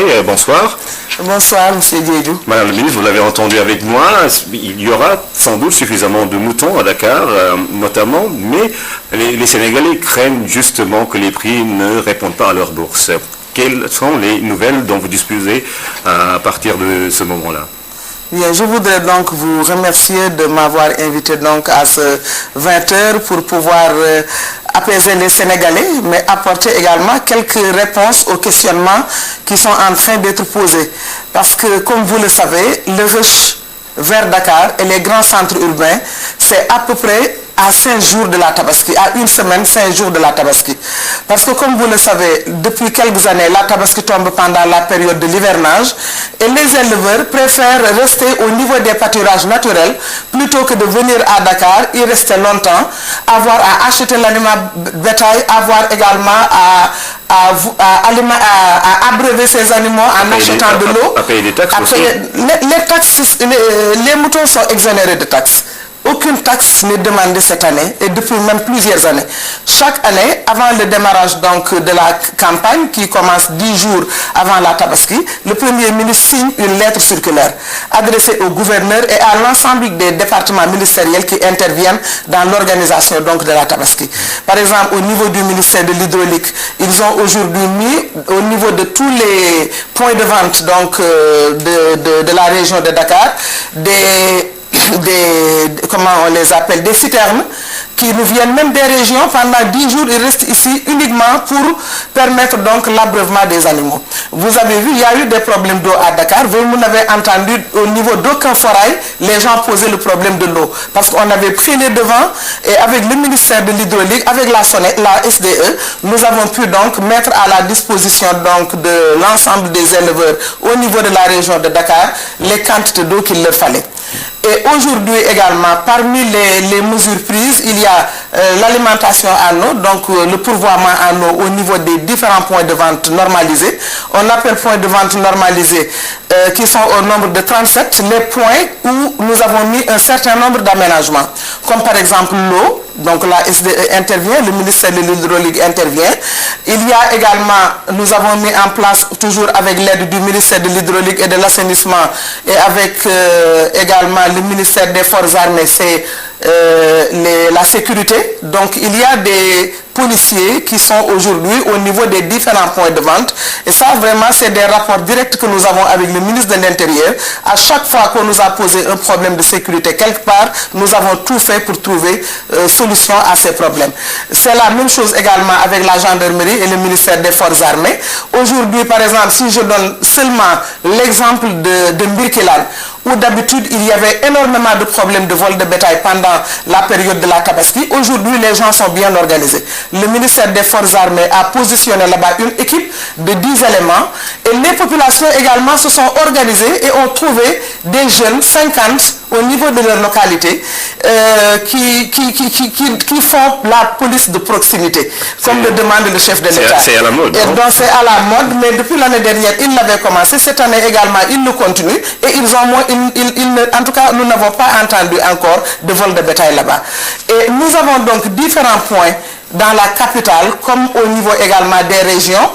Ndiaye, bonsoir. Bonsoir, M. Diédou. Madame la ministre, vous l'avez entendu avec moi, il y aura sans doute suffisamment de moutons à Dakar, notamment, mais les Sénégalais craignent justement que les prix ne répondent pas à leur bourse. Quelles sont les nouvelles dont vous disposez à partir de ce moment-là? Bien, je voudrais donc vous remercier de m'avoir invité donc à ce 20h pour pouvoir apaiser les Sénégalais, mais apporter également quelques réponses aux questionnements qui sont en train d'être posés. Parce que, comme vous le savez, le rush vers Dakar et les grands centres urbains, c'est à peu près à 5 jours de la Tabaski, à une semaine, 5 jours de la Tabaski. Parce que comme vous le savez, depuis quelques années, la Tabaski tombe pendant la période de l'hivernage et les éleveurs préfèrent rester au niveau des pâturages naturels plutôt que de venir à Dakar, y rester longtemps, avoir à acheter l'animal bétail, avoir également à abreuver ces animaux en achetant de l'eau. À payer des taxes aussi. Les moutons sont exonérés de taxes. Aucune taxe n'est demandée cette année et depuis même plusieurs années. Chaque année, avant le démarrage donc de la campagne qui commence 10 jours avant la Tabaski, le Premier ministre signe une lettre circulaire adressée au gouverneur et à l'ensemble des départements ministériels qui interviennent dans l'organisation donc de la Tabaski. Par exemple, au niveau du ministère de l'Hydraulique, ils ont aujourd'hui mis au niveau de tous les points de vente donc, de la région de Dakar comment on les appelle, des citernes qui nous viennent même des régions. Pendant 10 jours, ils restent ici uniquement pour permettre donc l'abreuvement des animaux. Vous avez vu, il y a eu des problèmes d'eau à Dakar. Vous n'avez entendu au niveau d'aucun forail, les gens posaient le problème de l'eau. Parce qu'on avait pris les devants et avec le ministère de l'Hydraulique, avec la SDE, nous avons pu donc mettre à la disposition donc de l'ensemble des éleveurs au niveau de la région de Dakar les quantités d'eau qu'il leur fallait. Et aujourd'hui également, parmi les mesures prises, il y a l'alimentation en eau, donc le pourvoiement en eau au niveau des différents points de vente normalisés. On appelle points de vente normalisés qui sont au nombre de 37, les points où nous avons mis un certain nombre d'aménagements, comme par exemple l'eau. Donc la SDE intervient, le ministère de l'Hydraulique intervient. Il y a également, nous avons mis en place, toujours avec l'aide du ministère de l'Hydraulique et de l'Assainissement et avec également le ministère des Forces armées, c'est la sécurité. Donc il y a des policiers qui sont aujourd'hui au niveau des différents points de vente. Et ça, vraiment, c'est des rapports directs que nous avons avec le ministre de l'Intérieur. À chaque fois qu'on nous a posé un problème de sécurité quelque part, nous avons tout fait pour trouver solution à ces problèmes. C'est la même chose également avec la gendarmerie et le ministère des Forces armées. Aujourd'hui, par exemple, si je donne seulement l'exemple de Mbirkilan, où d'habitude il y avait énormément de problèmes de vol de bétail pendant la période de la Tabaski, aujourd'hui les gens sont bien organisés. Le ministère des Forces armées a positionné là-bas une équipe de 10 éléments et les populations également se sont organisées et ont trouvé des jeunes, 50 au niveau de leur localité, qui font la police de proximité, comme le demande le chef de l'État. C'est à la mode. Et donc c'est à la mode, mais depuis l'année dernière, ils l'avaient commencé. Cette année également, ils le continuent et ils ont en tout cas, nous n'avons pas entendu encore de vol de bétail là-bas. Et nous avons donc différents points dans la capitale, comme au niveau également des régions,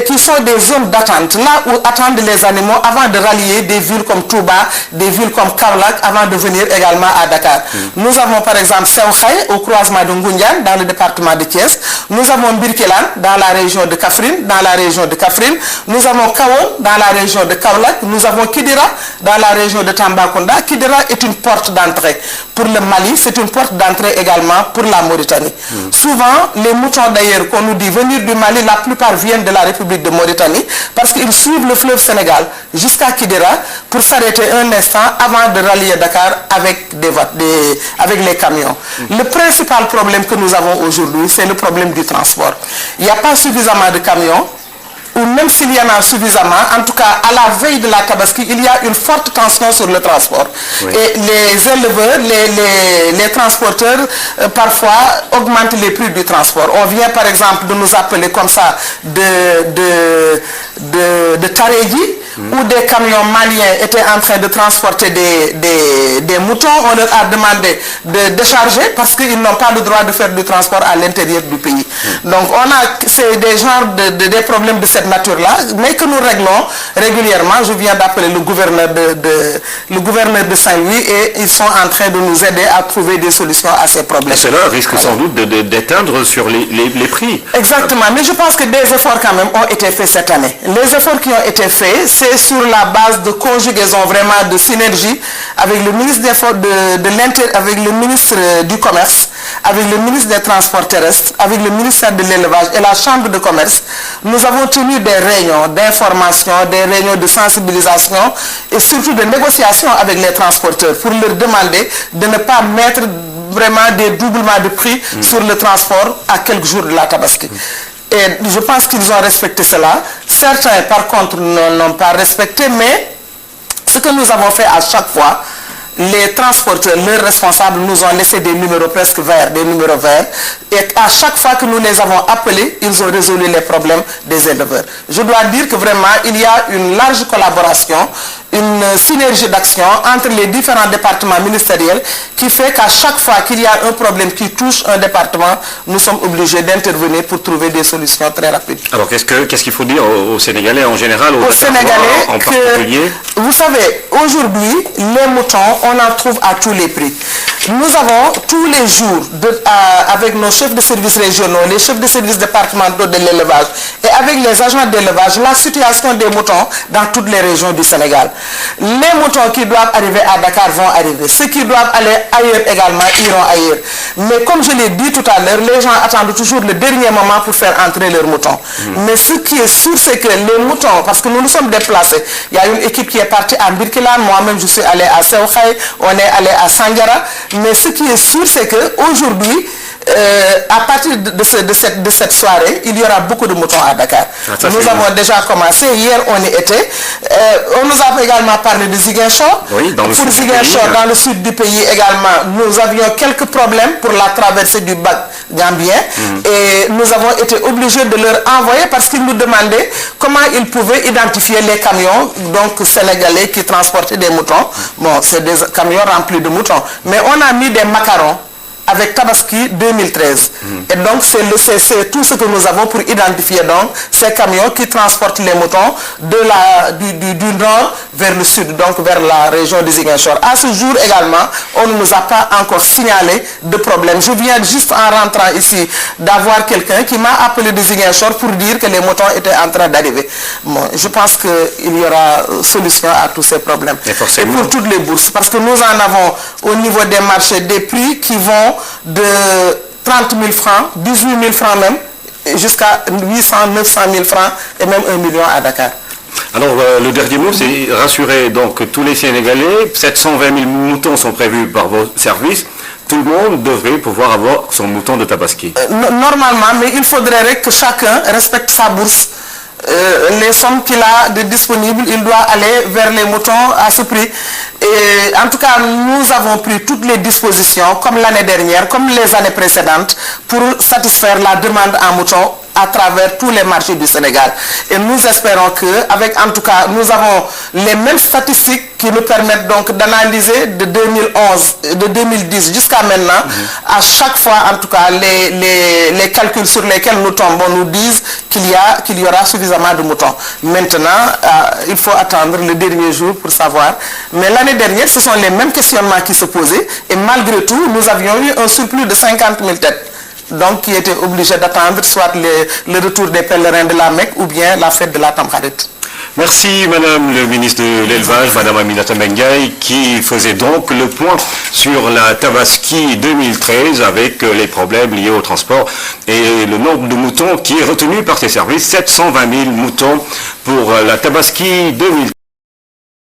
qui sont des zones d'attente, là où attendent les animaux avant de rallier des villes comme Touba, des villes comme Kaolack, avant de venir également à Dakar. Nous avons par exemple Sewkhay, au croisement de Ngoundiane, dans le département de Thiès. Nous avons Birkelan, dans la région de Kaffrine, Nous avons Kawon, dans la région de Kaolack. Nous avons Kidira, dans la région de Tambacounda. Kidira est une porte d'entrée pour le Mali, c'est une porte d'entrée également pour la Mauritanie. Souvent, les moutons d'ailleurs qu'on nous dit venir du Mali, la plupart viennent de la République de Mauritanie parce qu'ils suivent le fleuve Sénégal jusqu'à Kidira pour s'arrêter un instant avant de rallier Dakar avec les camions. Le principal problème que nous avons aujourd'hui, c'est le problème du transport. Il n'y a pas suffisamment de camions. Ou même s'il y en a suffisamment, en tout cas à la veille de la Tabaski, il y a une forte tension sur le transport. Oui. Et les éleveurs, les transporteurs, parfois augmentent les prix du transport. On vient par exemple de nous appeler comme ça de Tarégi, où des camions maliens étaient en train de transporter des moutons. On leur a demandé de décharger parce qu'ils n'ont pas le droit de faire du transport à l'intérieur du pays. Donc c'est des genres des problèmes de cette nature-là, mais que nous réglons régulièrement. Je viens d'appeler le gouverneur de Saint-Louis et ils sont en train de nous aider à trouver des solutions à ces problèmes. Et cela risque sans doute d'éteindre sur les prix. Exactement, mais je pense que des efforts quand même ont été faits cette année. Les efforts qui ont été faits, c'est sur la base de conjugaison vraiment de synergie avec le ministre avec le ministre du Commerce, avec le ministre des Transports terrestres, avec le ministère de l'Élevage et la Chambre de commerce. Nous avons tenu des réunions d'information, des réunions de sensibilisation et surtout de négociation avec les transporteurs pour leur demander de ne pas mettre vraiment des doublements de prix sur le transport à quelques jours de la Tabaski. Et je pense qu'ils ont respecté cela. Certains, par contre, n'ont pas respecté, mais ce que nous avons fait à chaque fois, les transporteurs, leurs responsables nous ont laissé des numéros presque verts, des numéros verts. Et à chaque fois que nous les avons appelés, ils ont résolu les problèmes des éleveurs. Je dois dire que vraiment, il y a une large collaboration, une synergie d'action entre les différents départements ministériels qui fait qu'à chaque fois qu'il y a un problème qui touche un département, nous sommes obligés d'intervenir pour trouver des solutions très rapides. Alors qu'est-ce qu'il faut dire aux Sénégalais en général, aux Sénégalais en particulier? Vous savez, aujourd'hui, les moutons, on en trouve à tous les prix. Nous avons tous les jours, avec nos chefs de services régionaux, les chefs de services départementaux de l'élevage et avec les agents d'élevage, la situation des moutons dans toutes les régions du Sénégal. Les moutons qui doivent arriver à Dakar vont arriver. Ceux qui doivent aller ailleurs également iront ailleurs. Mais comme je l'ai dit tout à l'heure, les gens attendent toujours le dernier moment pour faire entrer leurs moutons. Mais ce qui est sûr, c'est que les moutons, parce que nous nous sommes déplacés, il y a une équipe qui est partie à Birkelane, moi-même je suis allé à Seoukhaï, on est allé à Sandiara. Mais ce qui est sûr, c'est qu'aujourd'hui, à partir de cette soirée, il y aura beaucoup de moutons à Dakar. Nous avons déjà commencé, hier on y était. On nous a également parlé de Ziguinchor. Oui, pour Ziguinchor, dans le sud du pays également, nous avions quelques problèmes pour la traversée du bac gambien. Et nous avons été obligés de leur envoyer parce qu'ils nous demandaient comment ils pouvaient identifier les camions donc sénégalais qui transportaient des moutons. Bon, c'est des camions remplis de moutons. Mais on a mis des macarons avec Tabaski 2013. Et donc c'est tout ce que nous avons pour identifier donc ces camions qui transportent les moutons du nord vers le sud, donc vers la région de Ziguinchor. À ce jour également, on ne nous a pas encore signalé de problème. Je viens juste en rentrant ici d'avoir quelqu'un qui m'a appelé de Ziguinchor pour dire que les moutons étaient en train d'arriver. Bon, je pense qu'il y aura solution à tous ces problèmes. Et pour toutes les bourses, parce que nous en avons au niveau des marchés des prix qui vont de 30 000 francs, 18 000 francs même, jusqu'à 800, 900 000 francs et même 1 million à Dakar. Alors le dernier mot, c'est rassurer donc tous les Sénégalais. 720 000 moutons sont prévus par vos services. Tout le monde devrait pouvoir avoir son mouton de Tabaski. Normalement, mais il faudrait que chacun respecte sa bourse. Les sommes qu'il a de disponibles, il doit aller vers les moutons à ce prix. Et en tout cas, nous avons pris toutes les dispositions, comme l'année dernière, comme les années précédentes, pour satisfaire la demande en moutons à travers tous les marchés du Sénégal. Et nous espérons que, avec en tout cas, nous avons les mêmes statistiques qui nous permettent donc d'analyser de 2011, de 2010 jusqu'à maintenant. À chaque fois, en tout cas, les calculs sur lesquels nous tombons nous disent qu'il y aura suffisamment de moutons. Maintenant, il faut attendre le dernier jour pour savoir. Mais l'année dernière, ce sont les mêmes questionnements qui se posaient. Et malgré tout, nous avions eu un surplus de 50 000 têtes. Donc, qui était obligé d'attendre soit le retour des pèlerins de la Mecque ou bien la fête de la Tamkharit. Merci Madame le ministre de l'Élevage, Madame Aminata Mbengue, qui faisait donc le point sur la Tabaski 2013 avec les problèmes liés au transport et le nombre de moutons qui est retenu par ces services, 720 000 moutons pour la Tabaski 2013.